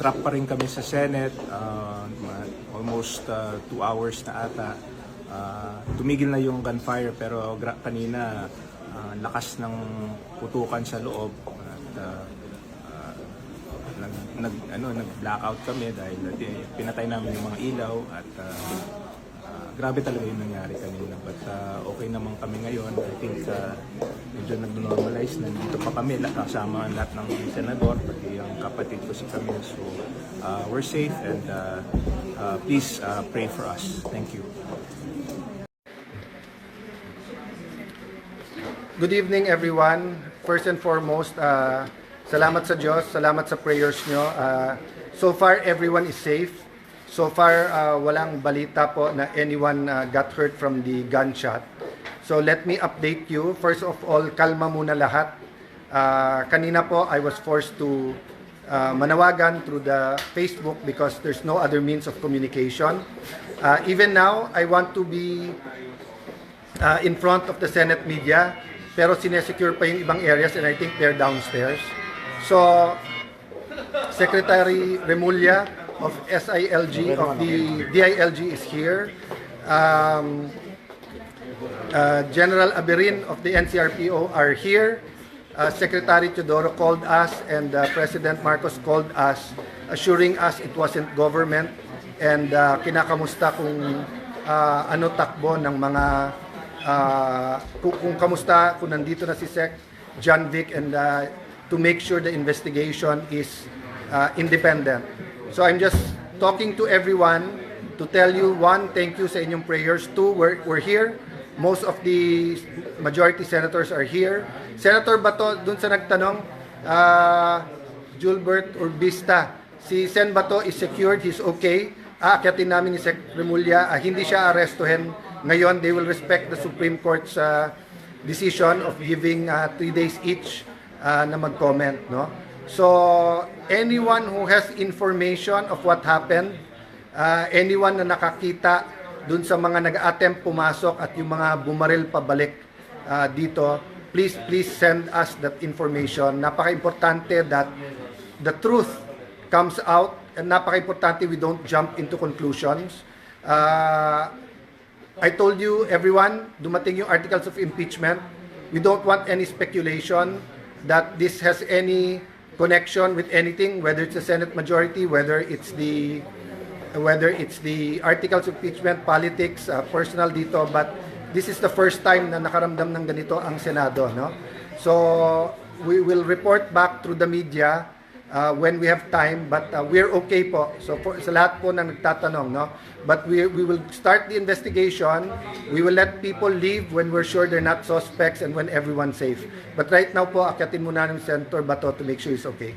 trap pa rin kami sa Senate, almost 2 hours na ata. Tumigil na yung gunfire pero kanina lakas ng putukan sa loob at nag-blackout kami dahil pinatay namin yung mga ilaw at grabe talaga yung nangyari kanina, but okay naman kami ngayon. I think medyo nag-normalize, nandito pa kami kasama lahat ng senador, pati yung kapatid ko si Camille, so we're safe and please pray for us. Thank you. Good evening everyone. First and foremost, salamat sa Diyos, salamat sa prayers nyo. So far everyone is safe. So far walang balita po na anyone got hurt from the gunshot. So let me update you. First of all, kalma muna lahat. Kanina po I was forced to manawagan through the Facebook because there's no other means of communication. Even now, I want to be in front of the Senate media, pero sinesecure pa yung ibang areas and I think they're downstairs. So, Secretary Remulla of SILG, of the DILG is here. General Aberin of the NCRPO are here. Secretary Teodoro called us and President Marcos called us, assuring us it wasn't government and kinakamusta kung ano takbo ng mga kung kamusta, kung nandito na si Sec John Vic and to make sure the investigation is independent. So I'm just talking to everyone to tell you, one, thank you sa inyong prayers. Two, we're here. Most of the majority senators are here. Senator Bato, dun sa nagtanong, Julbert Urbista, si Sen Bato is secured, he's okay. Aakyatin namin ni Sec Remulla, hindi siya arestuhin ngayon. They will respect the Supreme Court's decision of giving 3 days each na mag-comment, no? So anyone who has information of what happened, anyone na nakakita dun sa mga nag-attempt pumasok at yung mga bumaril pabalik dito, please send us that information. Napaka-importante that the truth comes out and napaka-importante we don't jump into conclusions. I told you, everyone, dumating yung articles of impeachment. We don't want any speculation that this has any connection with anything, whether it's the Senate majority, whether it's the articles of impeachment, politics, personal dito. But this is the first time na nakaramdam ng ganito ang Senado, no? So we will report back through the media when we have time, but we're okay po. So sa lahat po na nagtatanong, no? But we will start the investigation. We will let people leave when we're sure they're not suspects and when everyone's safe. But right now po, akyatin muna ng Senator Bato to make sure he's okay.